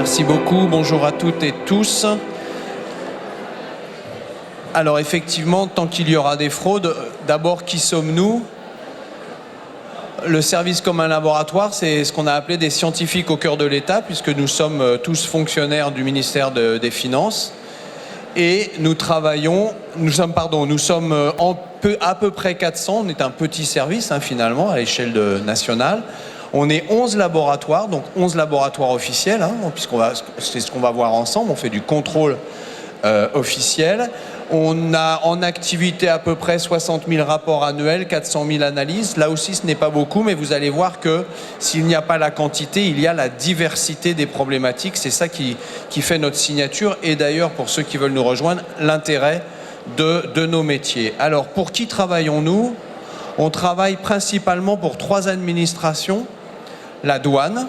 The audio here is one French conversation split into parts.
Merci beaucoup, bonjour à toutes et tous. Alors effectivement, tant qu'il y aura des fraudes, d'abord qui sommes-nous? Le service comme un laboratoire, c'est ce qu'on a appelé des scientifiques au cœur de l'État, puisque nous sommes tous fonctionnaires du ministère des Finances. Et nous sommes à peu près 400, on est un petit service finalement à l'échelle nationale. On est 11 laboratoires, donc 11 laboratoires officiels, c'est ce qu'on va voir ensemble, on fait du contrôle officiel. On a en activité à peu près 60 000 rapports annuels, 400 000 analyses. Là aussi, ce n'est pas beaucoup, mais vous allez voir que s'il n'y a pas la quantité, il y a la diversité des problématiques. C'est ça qui fait notre signature et d'ailleurs, pour ceux qui veulent nous rejoindre, l'intérêt de nos métiers. Alors, pour qui travaillons-nous? On travaille principalement pour 3 administrations: la douane,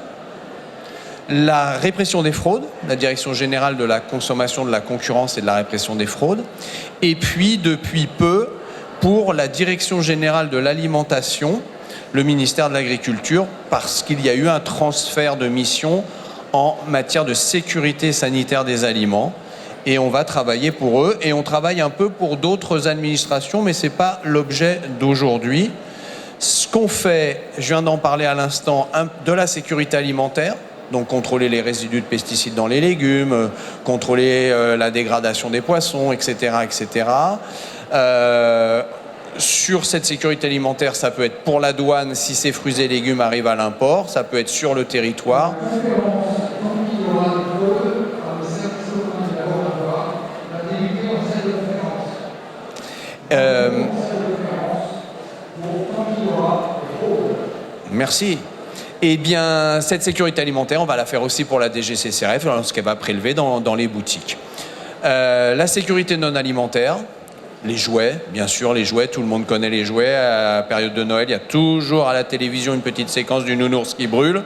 la répression des fraudes, la Direction générale de la consommation, de la concurrence et de la répression des fraudes, et puis depuis peu pour la Direction générale de l'alimentation, le ministère de l'Agriculture, parce qu'il y a eu un transfert de mission en matière de sécurité sanitaire des aliments. Et on va travailler pour eux, et on travaille un peu pour d'autres administrations, mais ce n'est pas l'objet d'aujourd'hui. Ce qu'on fait, je viens d'en parler à l'instant, de la sécurité alimentaire, donc contrôler les résidus de pesticides dans les légumes, contrôler la dégradation des poissons, etc. etc. Sur cette sécurité alimentaire, ça peut être pour la douane si ces fruits et légumes arrivent à l'import, ça peut être sur le territoire. Merci. Eh bien, cette sécurité alimentaire, on va la faire aussi pour la DGCCRF lorsqu'elle va prélever dans les boutiques. La sécurité non alimentaire, les jouets, bien sûr, les jouets, tout le monde connaît les jouets. À la période de Noël, il y a toujours à la télévision une petite séquence du nounours qui brûle.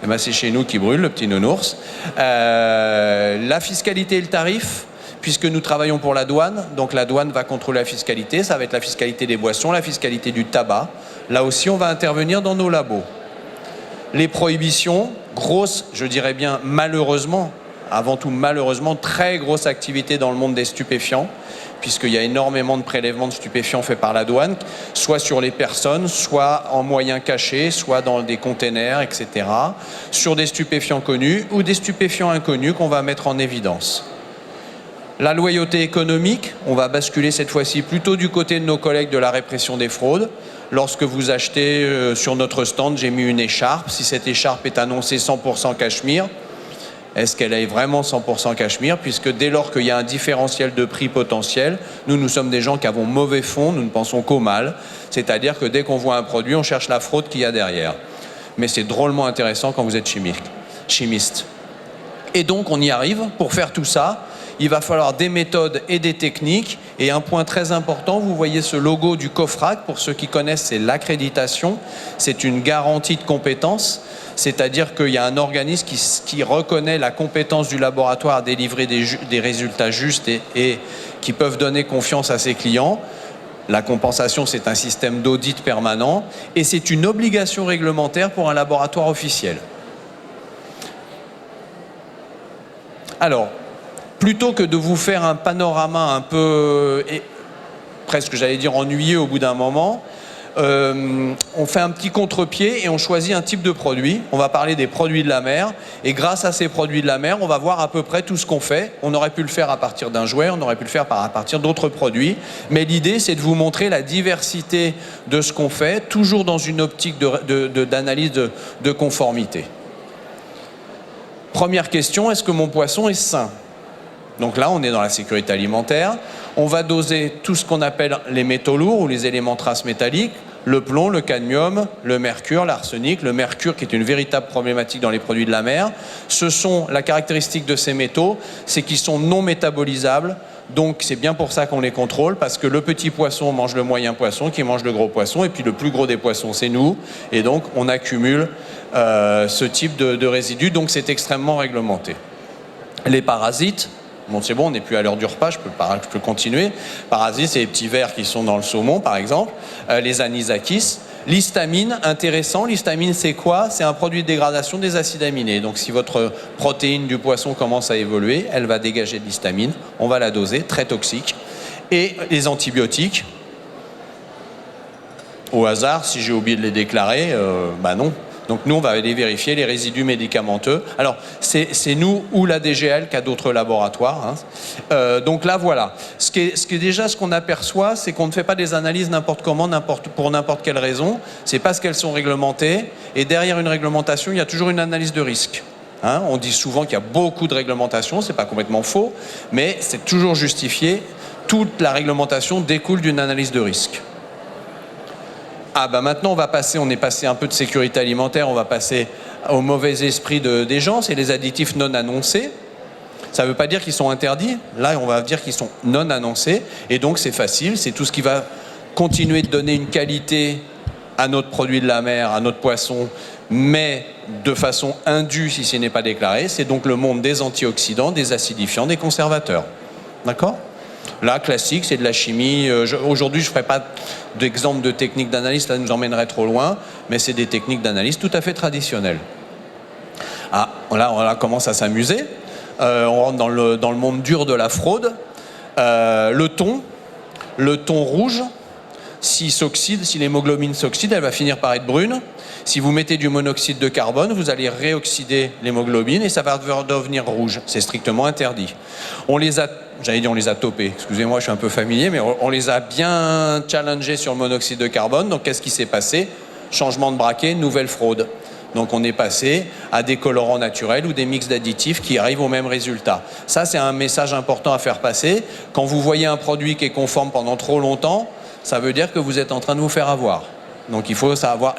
Et ben, c'est chez nous qui brûle, le petit nounours. La fiscalité et le tarif, puisque nous travaillons pour la douane, donc la douane va contrôler la fiscalité, ça va être la fiscalité des boissons, la fiscalité du tabac. Là aussi, on va intervenir dans nos labos. Les prohibitions, grosses, je dirais bien malheureusement, avant tout malheureusement, très grosse activité dans le monde des stupéfiants, puisqu'il y a énormément de prélèvements de stupéfiants faits par la douane, soit sur les personnes, soit en moyens cachés, soit dans des containers, etc., sur des stupéfiants connus ou des stupéfiants inconnus qu'on va mettre en évidence. La loyauté économique, on va basculer cette fois-ci plutôt du côté de nos collègues de la répression des fraudes. Lorsque vous achetez sur notre stand, j'ai mis une écharpe. Si cette écharpe est annoncée 100% cachemire, est-ce qu'elle est vraiment 100% cachemire? Puisque dès lors qu'il y a un différentiel de prix potentiel, nous sommes des gens qui avons mauvais fond, nous ne pensons qu'au mal. C'est-à-dire que dès qu'on voit un produit, on cherche la fraude qu'il y a derrière. Mais c'est drôlement intéressant quand vous êtes chimiste. Et donc on y arrive. Pour faire tout ça, il va falloir des méthodes et des techniques. Et un point très important, vous voyez ce logo du COFRAC, pour ceux qui connaissent, c'est l'accréditation. C'est une garantie de compétence, c'est-à-dire qu'il y a un organisme qui reconnaît la compétence du laboratoire à délivrer des résultats justes et qui peuvent donner confiance à ses clients. La compensation, c'est un système d'audit permanent et c'est une obligation réglementaire pour un laboratoire officiel. Alors, plutôt que de vous faire un panorama un peu, presque j'allais dire ennuyeux au bout d'un moment, on fait un petit contre-pied et on choisit un type de produit. On va parler des produits de la mer et grâce à ces produits de la mer, on va voir à peu près tout ce qu'on fait. On aurait pu le faire à partir d'un jouet, on aurait pu le faire à partir d'autres produits. Mais l'idée, c'est de vous montrer la diversité de ce qu'on fait, toujours dans une optique d'analyse de conformité. Première question, est-ce que mon poisson est sain ? Donc là, on est dans la sécurité alimentaire. On va doser tout ce qu'on appelle les métaux lourds ou les éléments traces métalliques, le plomb, le cadmium, le mercure, l'arsenic. Le mercure qui est une véritable problématique dans les produits de la mer. La caractéristique de ces métaux, c'est qu'ils sont non métabolisables. Donc c'est bien pour ça qu'on les contrôle, parce que le petit poisson mange le moyen poisson, qui mange le gros poisson, et puis le plus gros des poissons, c'est nous. Et donc on accumule ce type de résidus, donc c'est extrêmement réglementé. Les parasites, bon c'est bon, on n'est plus à l'heure du repas, je peux continuer. Parasites, c'est les petits vers qui sont dans le saumon par exemple, les anisakis. L'histamine, intéressant, l'histamine c'est quoi? C'est un produit de dégradation des acides aminés. Donc si votre protéine du poisson commence à évoluer, elle va dégager de l'histamine, on va la doser, très toxique. Et les antibiotiques, au hasard, si j'ai oublié de les déclarer, bah non. Donc nous, on va aller vérifier les résidus médicamenteux. Alors, c'est nous ou la DGL qu'à d'autres laboratoires. Hein. Donc là, voilà. Ce qui est déjà ce qu'on aperçoit, c'est qu'on ne fait pas des analyses n'importe comment, pour n'importe quelle raison. C'est parce qu'elles sont réglementées. Et derrière une réglementation, il y a toujours une analyse de risque. Hein, on dit souvent qu'il y a beaucoup de réglementations, c'est pas complètement faux, mais c'est toujours justifié. Toute la réglementation découle d'une analyse de risque. Ah bah maintenant on est passé un peu de sécurité alimentaire, on va passer au mauvais esprit des gens, c'est les additifs non annoncés. Ça ne veut pas dire qu'ils sont interdits, là on va dire qu'ils sont non annoncés, et donc c'est facile, c'est tout ce qui va continuer de donner une qualité à notre produit de la mer, à notre poisson, mais de façon indue si ce n'est pas déclaré. C'est donc le monde des antioxydants, des acidifiants, des conservateurs. D'accord ? Là, classique, c'est de la chimie. Aujourd'hui, je ne ferai pas d'exemple de techniques d'analyse, ça nous emmènerait trop loin, mais c'est des techniques d'analyse tout à fait traditionnelles. Ah, là, on commence à s'amuser. On rentre dans le monde dur de la fraude. Le thon rouge, s'il s'oxyde, si l'hémoglobine s'oxyde, elle va finir par être brune. Si vous mettez du monoxyde de carbone, vous allez réoxyder l'hémoglobine et ça va devenir rouge. C'est strictement interdit. On les a topés. Excusez-moi, je suis un peu familier, mais on les a bien challengés sur le monoxyde de carbone. Donc, qu'est-ce qui s'est passé? Changement de braquet, nouvelle fraude. Donc, on est passé à des colorants naturels ou des mix d'additifs qui arrivent au même résultat. Ça, c'est un message important à faire passer. Quand vous voyez un produit qui est conforme pendant trop longtemps, ça veut dire que vous êtes en train de vous faire avoir. Donc il faut savoir,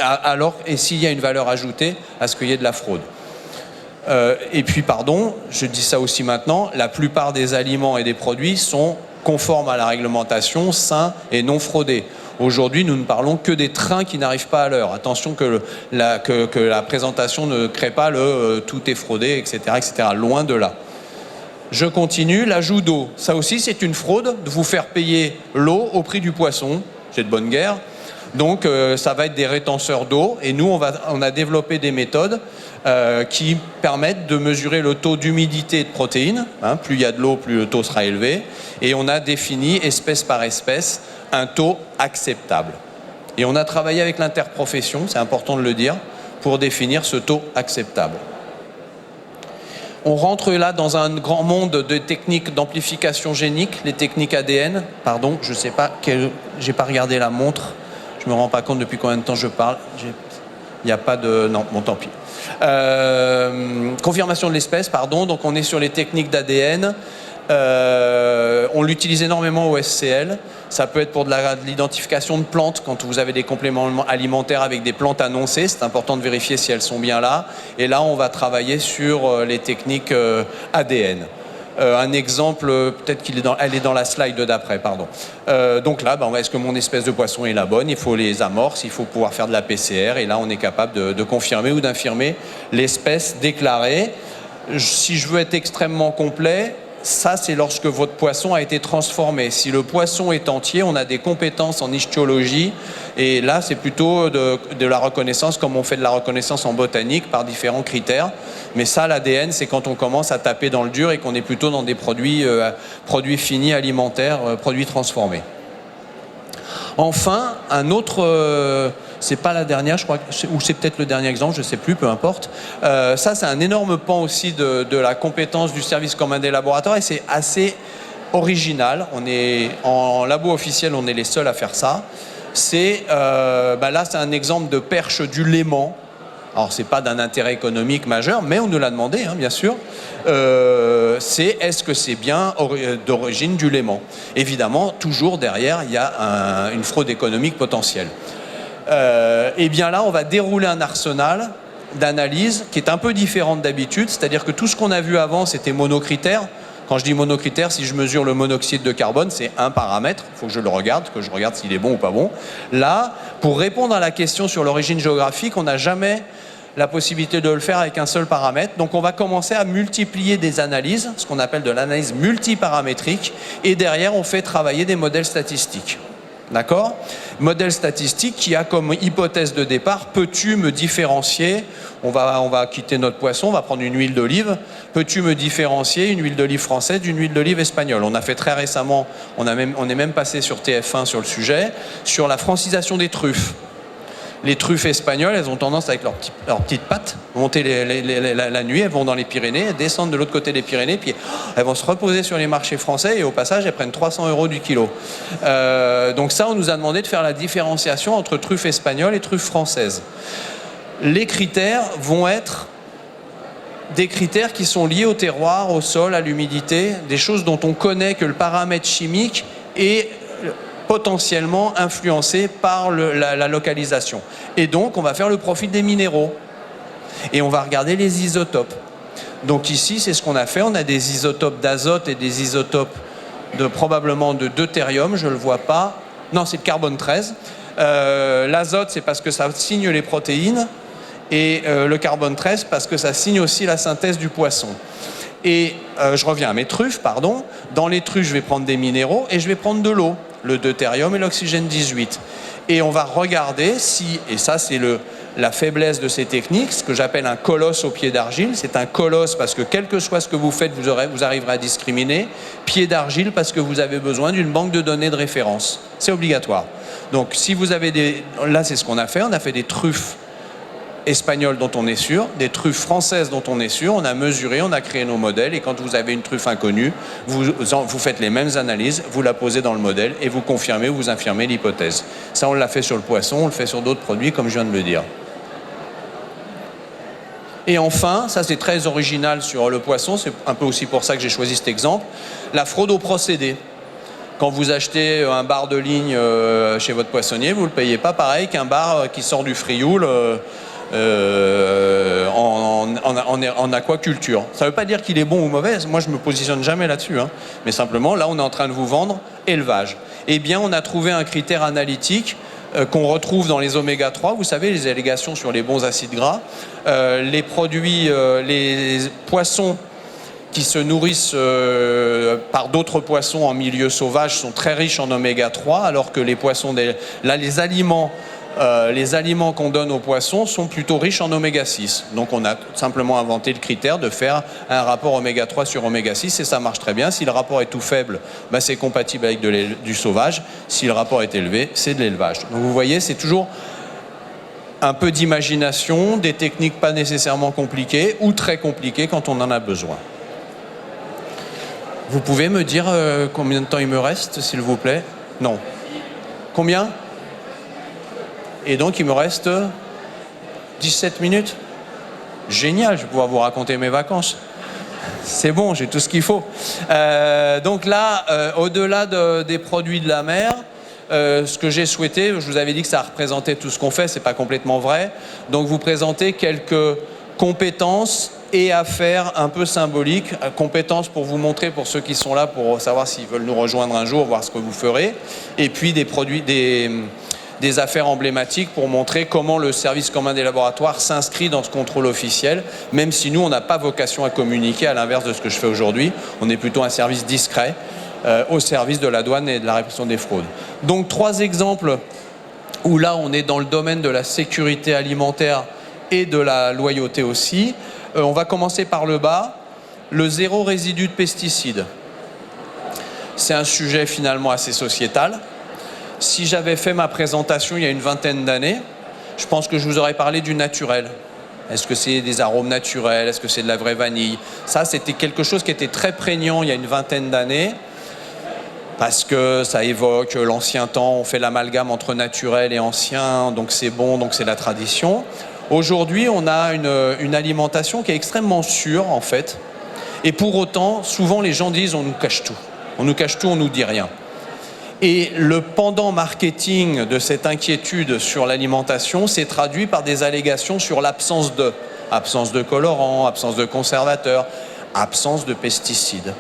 et s'il y a une valeur ajoutée à ce qu'il y ait de la fraude. Et puis pardon, je dis ça aussi maintenant, la plupart des aliments et des produits sont conformes à la réglementation, sains et non fraudés. Aujourd'hui, nous ne parlons que des trains qui n'arrivent pas à l'heure. Attention que la présentation ne crée pas le tout est fraudé, etc., etc. Loin de là. Je continue, l'ajout d'eau. Ça aussi, c'est une fraude de vous faire payer l'eau au prix du poisson. J'ai de bonne guerre. Donc, ça va être des rétenseurs d'eau. Et nous, on a développé des méthodes qui permettent de mesurer le taux d'humidité et de protéines. Hein, plus il y a de l'eau, plus le taux sera élevé. Et on a défini, espèce par espèce, un taux acceptable. Et on a travaillé avec l'interprofession, c'est important de le dire, pour définir ce taux acceptable. On rentre là dans un grand monde de techniques d'amplification génique, les techniques ADN. Pardon, je ne sais pas, j'ai pas regardé la montre. Je me rends pas compte depuis combien de temps je parle. Il n'y a pas de... Non, bon, tant pis. Confirmation de l'espèce, pardon. Donc on est sur les techniques d'ADN. On l'utilise énormément au SCL. Ça peut être pour de l'identification de plantes, quand vous avez des compléments alimentaires avec des plantes annoncées. C'est important de vérifier si elles sont bien là. Et là, on va travailler sur les techniques ADN. Un exemple, peut-être elle est dans la slide d'après, pardon. Donc là, est-ce que mon espèce de poisson est la bonne? Il faut les amorces, il faut pouvoir faire de la PCR. Et là, on est capable de confirmer ou d'infirmer l'espèce déclarée. Si je veux être extrêmement complet, ça, c'est lorsque votre poisson a été transformé. Si le poisson est entier, on a des compétences en ichthyologie. Et là, c'est plutôt de la reconnaissance, comme on fait de la reconnaissance en botanique, par différents critères. Mais ça, l'ADN, c'est quand on commence à taper dans le dur et qu'on est plutôt dans des produits finis alimentaires, produits transformés. Enfin, un autre... c'est pas la dernière, je crois, ou c'est peut-être le dernier exemple, je ne sais plus, peu importe. Ça, c'est un énorme pan aussi de la compétence du service commun des laboratoires et c'est assez original. On est en labo officiel, on est les seuls à faire ça. Là, c'est un exemple de perche du Léman. Alors, ce n'est pas d'un intérêt économique majeur, mais on nous l'a demandé, hein, bien sûr. Est-ce que c'est bien d'origine du Léman? Évidemment, toujours derrière, il y a une fraude économique potentielle. Et bien là, on va dérouler un arsenal d'analyse qui est un peu différente d'habitude, c'est-à-dire que tout ce qu'on a vu avant, c'était monocritère. Quand je dis monocritère, si je mesure le monoxyde de carbone, c'est un paramètre, il faut que je regarde s'il est bon ou pas bon. Là, pour répondre à la question sur l'origine géographique, on n'a jamais la possibilité de le faire avec un seul paramètre. Donc on va commencer à multiplier des analyses, ce qu'on appelle de l'analyse multiparamétrique, et derrière, on fait travailler des modèles statistiques. D'accord ? Modèle statistique qui a comme hypothèse de départ, peux-tu me différencier, on va quitter notre poisson, on va prendre une huile d'olive, peux-tu me différencier une huile d'olive française d'une huile d'olive espagnole? On a fait très récemment, on est même passé sur TF1 sur le sujet, sur la francisation des truffes. Les truffes espagnoles, elles ont tendance avec leurs petites pattes, monter la nuit, elles vont dans les Pyrénées, elles descendent de l'autre côté des Pyrénées, puis elles vont se reposer sur les marchés français et au passage, elles prennent 300 € du kilo. Donc ça, on nous a demandé de faire la différenciation entre truffes espagnoles et truffes françaises. Les critères vont être des critères qui sont liés au terroir, au sol, à l'humidité, des choses dont on connaît que le paramètre chimique est potentiellement influencé par la localisation. Et donc, on va faire le profil des minéraux. Et on va regarder les isotopes. Donc ici, c'est ce qu'on a fait. On a des isotopes d'azote et des isotopes probablement de deutérium. Je ne le vois pas. Non, c'est le carbone 13. L'azote, c'est parce que ça signe les protéines. Et le carbone 13, parce que ça signe aussi la synthèse du poisson. Et je reviens à mes truffes, pardon. Dans les truffes, je vais prendre des minéraux et je vais prendre de l'eau, le deutérium et l'oxygène 18. Et on va regarder si, et ça c'est la faiblesse de ces techniques, ce que j'appelle un colosse au pied d'argile. C'est un colosse parce que quel que soit ce que vous faites, vous arriverez à discriminer. Pied d'argile parce que vous avez besoin d'une banque de données de référence. C'est obligatoire. Donc si vous avez là c'est ce qu'on a fait, on a fait des truffes espagnoles dont on est sûr, des truffes françaises dont on est sûr, on a mesuré, on a créé nos modèles et quand vous avez une truffe inconnue, vous faites les mêmes analyses, vous la posez dans le modèle et vous confirmez ou vous infirmez l'hypothèse. Ça on l'a fait sur le poisson, on le fait sur d'autres produits comme je viens de le dire. Et enfin, ça c'est très original sur le poisson, c'est un peu aussi pour ça que j'ai choisi cet exemple, la fraude au procédé. Quand vous achetez un bar de ligne chez votre poissonnier, vous ne le payez pas pareil qu'un bar qui sort du Frioul en aquaculture. Ça ne veut pas dire qu'il est bon ou mauvais, moi je ne me positionne jamais là-dessus, hein. Mais simplement là on est en train de vous vendre élevage. Eh bien on a trouvé un critère analytique qu'on retrouve dans les oméga 3, vous savez les allégations sur les bons acides gras, les produits, les poissons qui se nourrissent par d'autres poissons en milieu sauvage sont très riches en oméga 3, alors que les poissons, les aliments qu'on donne aux poissons sont plutôt riches en oméga 6. Donc on a simplement inventé le critère de faire un rapport oméga 3 sur oméga 6 et ça marche très bien. Si le rapport est tout faible, bah c'est compatible avec du sauvage. Si le rapport est élevé, c'est de l'élevage. Donc vous voyez, c'est toujours un peu d'imagination, des techniques pas nécessairement compliquées ou très compliquées quand on en a besoin. Vous pouvez me dire combien de temps il me reste, s'il vous plaît? Non. Combien? Et donc, il me reste 17 minutes. Génial, je vais pouvoir vous raconter mes vacances. C'est bon, j'ai tout ce qu'il faut. Donc là, au-delà des produits de la mer, ce que j'ai souhaité, je vous avais dit que ça représentait tout ce qu'on fait, c'est pas complètement vrai. Donc, vous présentez quelques compétences et affaires un peu symboliques. Compétences pour vous montrer, pour ceux qui sont là, pour savoir s'ils veulent nous rejoindre un jour, voir ce que vous ferez. Et puis des produits, des affaires emblématiques pour montrer comment le service commun des laboratoires s'inscrit dans ce contrôle officiel, même si nous, on n'a pas vocation à communiquer, à l'inverse de ce que je fais aujourd'hui. On est plutôt un service discret au service de la douane et de la répression des fraudes. Donc 3 exemples où là, on est dans le domaine de la sécurité alimentaire et de la loyauté aussi. On va commencer par le bas, le zéro résidu de pesticides. C'est un sujet finalement assez sociétal. Si j'avais fait ma présentation il y a une vingtaine d'années, je pense que je vous aurais parlé du naturel. Est-ce que c'est des arômes naturels? Est-ce que c'est de la vraie vanille? Ça, c'était quelque chose qui était très prégnant il y a une vingtaine d'années, parce que ça évoque l'ancien temps, on fait l'amalgame entre naturel et ancien, donc c'est bon, donc c'est la tradition. Aujourd'hui, on a une alimentation qui est extrêmement sûre, en fait. Et pour autant, souvent, les gens disent on nous cache tout. On nous cache tout, on nous dit rien. Et le pendant marketing de cette inquiétude sur l'alimentation s'est traduit par des allégations sur l'absence de colorants, absence de conservateurs, absence de pesticides.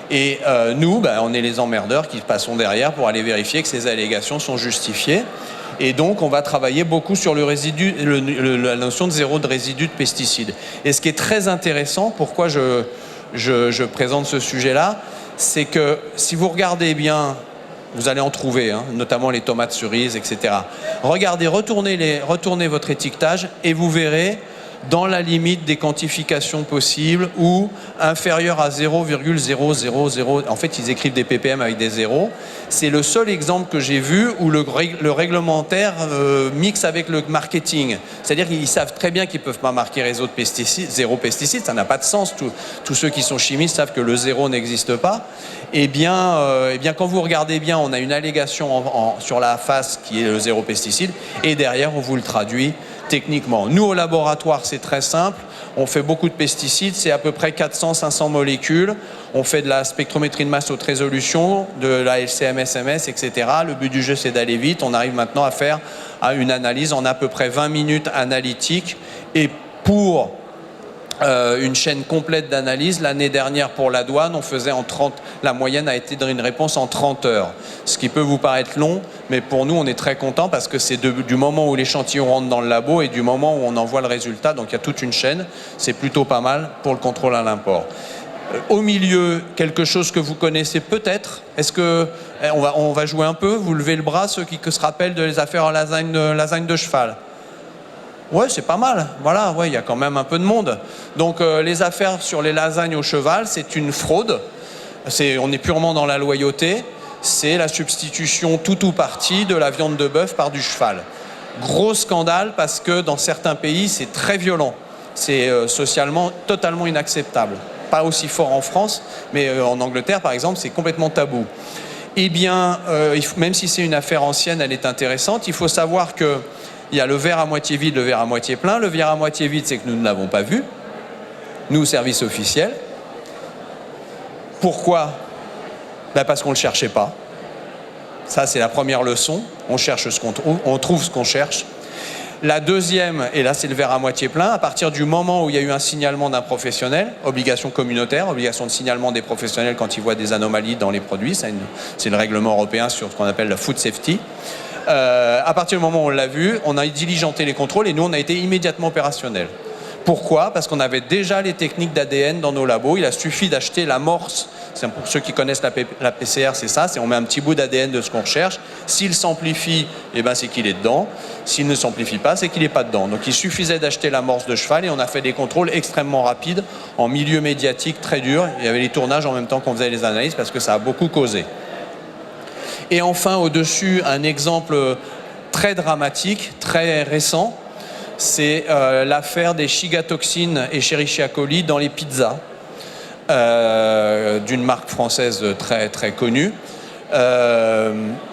Et nous, on est les emmerdeurs qui passons derrière pour aller vérifier que ces allégations sont justifiées. Et donc, on va travailler beaucoup sur le résidu, la notion de zéro de résidu de pesticides. Et ce qui est très intéressant, pourquoi je présente ce sujet-là, c'est que si vous regardez bien, Vous allez en trouver, hein, notamment les tomates cerises, etc. Regardez, retournez votre étiquetage et vous verrez dans la limite des quantifications possibles ou inférieur à 0,000. En fait, ils écrivent des ppm avec des zéros. C'est le seul exemple que j'ai vu où le réglementaire mixe avec le marketing. C'est-à-dire qu'ils savent très bien qu'ils ne peuvent pas marquer zéro pesticide, ça n'a pas de sens. Tous ceux qui sont chimistes savent que le zéro n'existe pas. Eh bien, quand vous regardez bien, on a une allégation sur la face qui est le zéro pesticide et derrière, on vous le traduit techniquement. Nous, au laboratoire, c'est très simple. On fait beaucoup de pesticides, c'est à peu près 400-500 molécules. On fait de la spectrométrie de masse haute résolution, de la LCMS-MS, etc. Le but du jeu, c'est d'aller vite. On arrive maintenant à faire une analyse en à peu près 20 minutes analytiques. Et pour une chaîne complète d'analyse, l'année dernière pour la douane, on faisait la moyenne a été d'une réponse en 30 heures. Ce qui peut vous paraître long, mais pour nous, on est très content parce que c'est du moment où l'échantillon rentre dans le labo et du moment où on envoie le résultat. Donc il y a toute une chaîne. C'est plutôt pas mal pour le contrôle à l'import. Au milieu, quelque chose que vous connaissez peut-être. Est-ce que on va jouer un peu? Vous levez le bras, ceux qui se rappellent des affaires en lasagne de cheval. Ouais, c'est pas mal. Voilà, ouais, il y a quand même un peu de monde. Donc les affaires sur les lasagnes au cheval, c'est une fraude. On est purement dans la loyauté. C'est la substitution tout ou partie de la viande de bœuf par du cheval. Gros scandale parce que dans certains pays, c'est très violent. C'est socialement totalement inacceptable. Pas aussi fort en France, mais en Angleterre, par exemple, c'est complètement tabou. Eh bien, même si c'est une affaire ancienne, elle est intéressante. Il faut savoir que il y a le verre à moitié vide, le verre à moitié plein. Le verre à moitié vide, c'est que nous ne l'avons pas vu. Nous, service officiel. Pourquoi? Parce qu'on ne le cherchait pas. Ça, c'est la première leçon. On cherche ce qu'on trouve, on trouve ce qu'on cherche. La deuxième, et là c'est le verre à moitié plein, à partir du moment où il y a eu un signalement d'un professionnel, obligation communautaire, obligation de signalement des professionnels quand ils voient des anomalies dans les produits, c'est le règlement européen sur ce qu'on appelle la food safety. À partir du moment où on l'a vu, on a diligenté les contrôles et nous on a été immédiatement opérationnels. Pourquoi? Parce qu'on avait déjà les techniques d'ADN dans nos labos. Il a suffi d'acheter l'amorce. Pour ceux qui connaissent la PCR, c'est ça. On met un petit bout d'ADN de ce qu'on recherche. S'il s'amplifie, eh ben, c'est qu'il est dedans. S'il ne s'amplifie pas, c'est qu'il n'est pas dedans. Donc il suffisait d'acheter l'amorce de cheval et on a fait des contrôles extrêmement rapides en milieu médiatique très dur. Il y avait les tournages en même temps qu'on faisait les analyses parce que ça a beaucoup causé. Et enfin, au-dessus, un exemple très dramatique, très récent. C'est l'affaire des chigatoxines et Escherichia coli dans les pizzas d'une marque française très, très connue.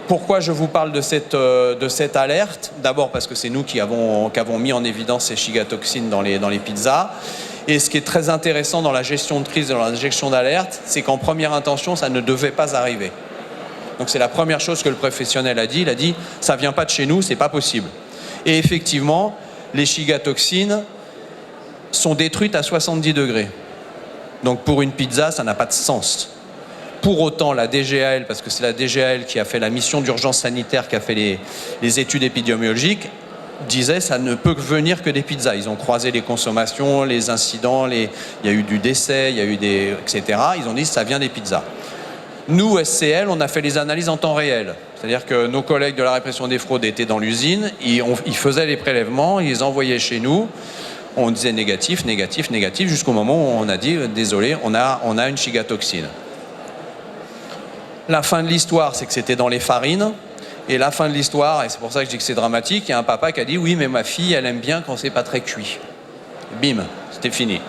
Pourquoi je vous parle de cette alerte? D'abord parce que c'est nous qui avons mis en évidence ces chigatoxines dans les pizzas. Et ce qui est très intéressant dans la gestion de crise et dans la gestion d'alerte, c'est qu'en première intention, ça ne devait pas arriver. Donc c'est la première chose que le professionnel a dit. Il a dit « ça ne vient pas de chez nous, c'est pas possible ». Et effectivement, les chigatoxines sont détruites à 70 degrés. Donc pour une pizza, ça n'a pas de sens. Pour autant, la DGAL, parce que c'est la DGAL qui a fait la mission d'urgence sanitaire, qui a fait les études épidémiologiques, disait ça ne peut venir que des pizzas. Ils ont croisé les consommations, les incidents, il y a eu du décès, il y a eu etc. Ils ont dit ça vient des pizzas. Nous, SCL, on a fait les analyses en temps réel. C'est-à-dire que nos collègues de la répression des fraudes étaient dans l'usine, ils faisaient les prélèvements, ils les envoyaient chez nous, on disait négatif, négatif, négatif, jusqu'au moment où on a dit désolé, on a une chigatoxine. La fin de l'histoire, c'est que c'était dans les farines. Et la fin de l'histoire, et c'est pour ça que je dis que c'est dramatique, il y a un papa qui a dit oui, mais ma fille, elle aime bien quand c'est pas très cuit. Bim, c'était fini.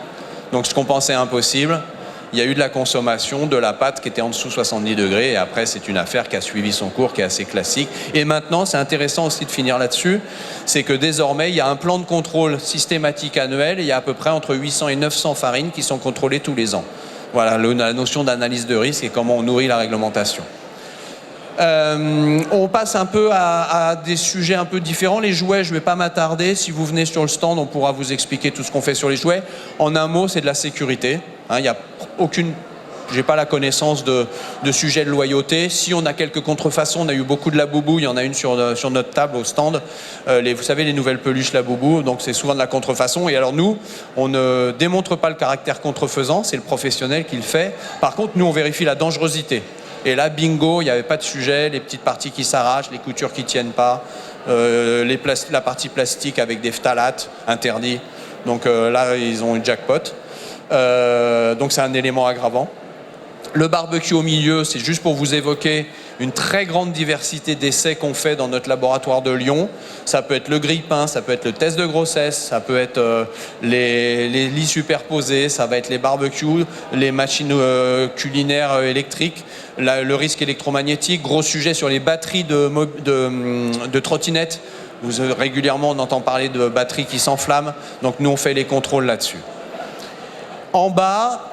Donc ce qu'on pensait impossible, il y a eu de la consommation de la pâte qui était en dessous de 70 degrés et après c'est une affaire qui a suivi son cours, qui est assez classique. Et maintenant, c'est intéressant aussi de finir là-dessus, c'est que désormais il y a un plan de contrôle systématique annuel et il y a à peu près entre 800 et 900 farines qui sont contrôlées tous les ans. Voilà la notion d'analyse de risque et comment on nourrit la réglementation. On passe un peu à des sujets un peu différents. Les jouets, je ne vais pas m'attarder. Si vous venez sur le stand, on pourra vous expliquer tout ce qu'on fait sur les jouets. En un mot, c'est de la sécurité. Il n'y a aucune... Je n'ai pas la connaissance de sujets de loyauté. Si on a quelques contrefaçons, on a eu beaucoup de Laboubou. Il y en a une sur notre table au stand. Vous savez, les nouvelles peluches Laboubou. Donc c'est souvent de la contrefaçon. Et alors nous, on ne démontre pas le caractère contrefaisant. C'est le professionnel qui le fait. Par contre, nous, on vérifie la dangerosité. Et là, bingo, il n'y avait pas de sujet, les petites parties qui s'arrachent, les coutures qui ne tiennent pas, la partie plastique avec des phtalates interdits. Donc là, ils ont une jackpot. Donc c'est un élément aggravant. Le barbecue au milieu, c'est juste pour vous évoquer une très grande diversité d'essais qu'on fait dans notre laboratoire de Lyon. Ça peut être le grille-pain, ça peut être le test de grossesse, ça peut être les lits superposés, ça va être les barbecues, les machines culinaires électriques, le risque électromagnétique, gros sujet sur les batteries de trottinettes. Régulièrement, on entend parler de batteries qui s'enflamment, donc nous on fait les contrôles là-dessus. En bas,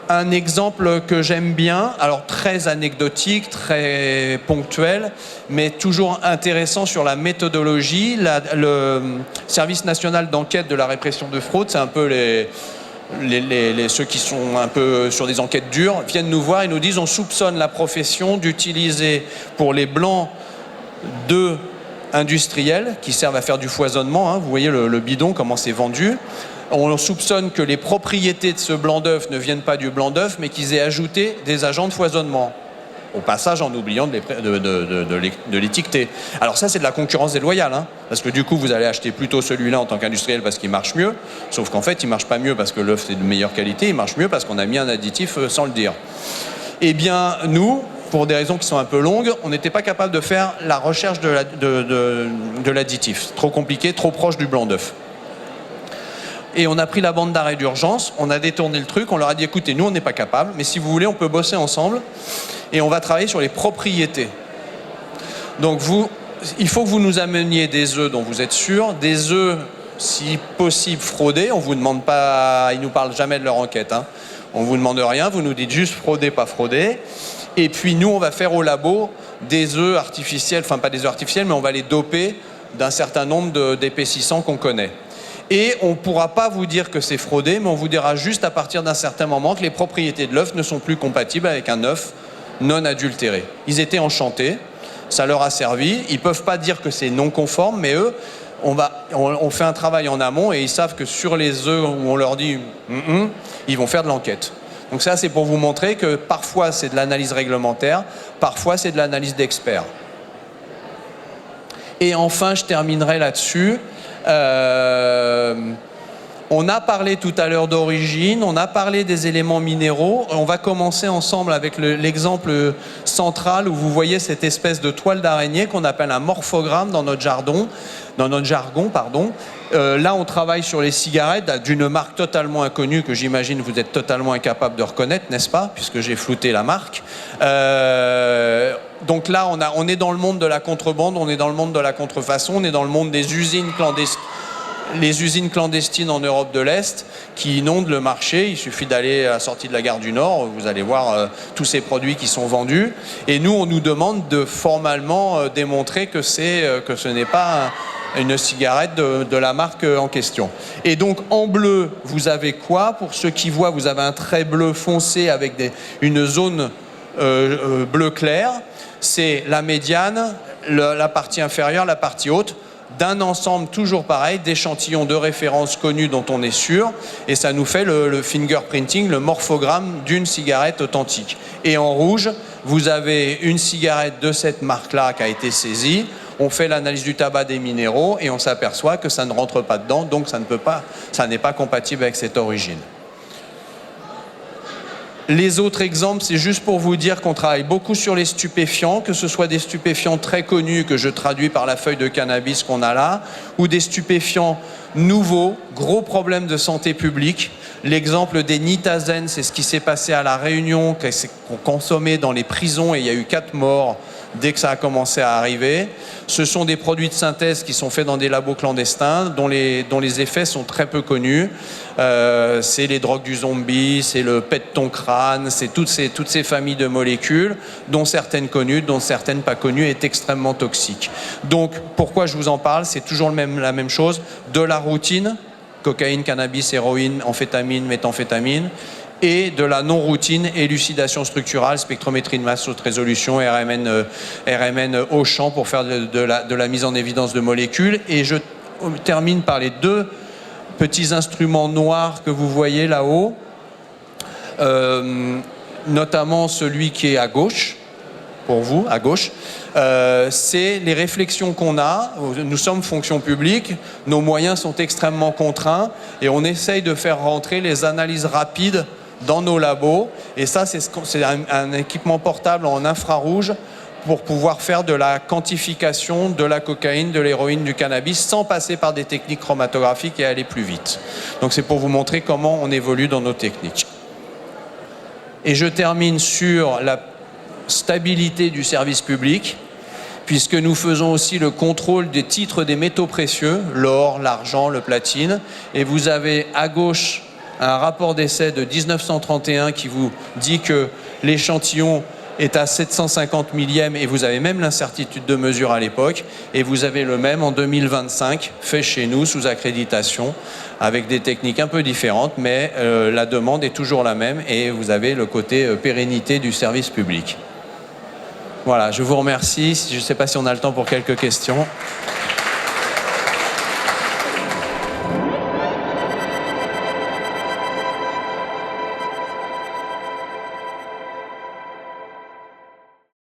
un exemple que j'aime bien, alors très anecdotique, très ponctuel, mais toujours intéressant sur la méthodologie. Le Service national d'enquête de la répression de fraude, c'est un peu ceux qui sont un peu sur des enquêtes dures, viennent nous voir et nous disent on soupçonne la profession d'utiliser pour les blancs d'œufs industriels qui servent à faire du foisonnement, hein, vous voyez le bidon, comment c'est vendu. On soupçonne que les propriétés de ce blanc d'œuf ne viennent pas du blanc d'œuf, mais qu'ils aient ajouté des agents de foisonnement. Au passage, en oubliant de l'étiqueter. Alors ça, c'est de la concurrence déloyale, hein, parce que du coup, vous allez acheter plutôt celui-là en tant qu'industriel parce qu'il marche mieux, sauf qu'en fait, il ne marche pas mieux parce que l'œuf est de meilleure qualité, il marche mieux parce qu'on a mis un additif sans le dire. Eh bien, nous, pour des raisons qui sont un peu longues, on n'était pas capable de faire la recherche de l'additif. Trop compliqué, trop proche du blanc d'œuf. Et on a pris la bande d'arrêt d'urgence, on a détourné le truc, on leur a dit écoutez, nous on n'est pas capable, mais si vous voulez on peut bosser ensemble et on va travailler sur les propriétés. Donc il faut que vous nous ameniez des œufs dont vous êtes sûr, des œufs si possible fraudés, on vous demande pas, ils nous parlent jamais de leur enquête, hein. On vous demande rien, vous nous dites juste fraudé, pas fraudé. Et puis nous on va faire au labo des œufs artificiels, enfin pas des œufs artificiels, mais on va les doper d'un certain nombre d'épaississants qu'on connaît. Et on ne pourra pas vous dire que c'est fraudé, mais on vous dira juste à partir d'un certain moment que les propriétés de l'œuf ne sont plus compatibles avec un œuf non adultéré. Ils étaient enchantés, ça leur a servi. Ils ne peuvent pas dire que c'est non conforme, mais eux, on fait un travail en amont et ils savent que sur les œufs où on leur dit ils vont faire de l'enquête. Donc ça, c'est pour vous montrer que parfois c'est de l'analyse réglementaire, parfois c'est de l'analyse d'experts. Et enfin, je terminerai là-dessus. On a parlé tout à l'heure d'origine, on a parlé des éléments minéraux. On va commencer ensemble avec l'exemple central où vous voyez cette espèce de toile d'araignée qu'on appelle un morphogramme dans notre jargon. Là, on travaille sur les cigarettes d'une marque totalement inconnue que j'imagine vous êtes totalement incapable de reconnaître, n'est-ce pas, puisque j'ai flouté la marque. Donc là, on est dans le monde de la contrebande, on est dans le monde de la contrefaçon, on est dans le monde des usines clandestines. Les usines clandestines en Europe de l'Est qui inondent le marché. Il suffit d'aller à la sortie de la gare du Nord, vous allez voir tous ces produits qui sont vendus. Et nous, on nous demande de formellement démontrer que ce n'est pas une cigarette de la marque en question. Et donc en bleu, vous avez quoi? Pour ceux qui voient, vous avez un trait bleu foncé avec une zone bleu clair. C'est la médiane, la partie inférieure, la partie haute, d'un ensemble toujours pareil, d'échantillons de référence connus dont on est sûr, et ça nous fait le fingerprinting, le morphogramme d'une cigarette authentique. Et en rouge, vous avez une cigarette de cette marque-là qui a été saisie, on fait l'analyse du tabac des minéraux et on s'aperçoit que ça ne rentre pas dedans, donc ça n'est pas compatible avec cette origine. Les autres exemples, c'est juste pour vous dire qu'on travaille beaucoup sur les stupéfiants, que ce soit des stupéfiants très connus que je traduis par la feuille de cannabis qu'on a là, ou des stupéfiants nouveaux, gros problèmes de santé publique. L'exemple des nitazen, c'est ce qui s'est passé à La Réunion, qu'on consommait dans les prisons et il y a eu 4 morts dès que ça a commencé à arriver. Ce sont des produits de synthèse qui sont faits dans des labos clandestins, dont les effets sont très peu connus. C'est les drogues du zombie, c'est le pète ton crâne, c'est toutes ces familles de molécules, dont certaines connues, dont certaines pas connues, est extrêmement toxiques. Donc, pourquoi je vous en parle? C'est toujours la même chose, de la routine, cocaïne, cannabis, héroïne, amphétamine, méthamphétamine, et de la non-routine, élucidation structurale, spectrométrie de masse haute résolution, RMN au champ pour faire de la mise en évidence de molécules. Et je termine par les 2 petits instruments noirs que vous voyez là-haut, notamment celui qui est à gauche, pour vous, à gauche, c'est les réflexions qu'on a. Nous sommes fonction publique, nos moyens sont extrêmement contraints et on essaye de faire rentrer les analyses rapides dans nos labos. Et ça, c'est un équipement portable en infrarouge pour pouvoir faire de la quantification de la cocaïne, de l'héroïne, du cannabis, sans passer par des techniques chromatographiques et aller plus vite. Donc c'est pour vous montrer comment on évolue dans nos techniques. Et je termine sur la stabilité du service public, puisque nous faisons aussi le contrôle des titres des métaux précieux, l'or, l'argent, le platine. Et vous avez à gauche un rapport d'essai de 1931 qui vous dit que l'échantillon est à 750 millièmes et vous avez même l'incertitude de mesure à l'époque. Et vous avez le même en 2025, fait chez nous sous accréditation, avec des techniques un peu différentes, mais la demande est toujours la même et vous avez le côté pérennité du service public. Voilà, je vous remercie. Je ne sais pas si on a le temps pour quelques questions.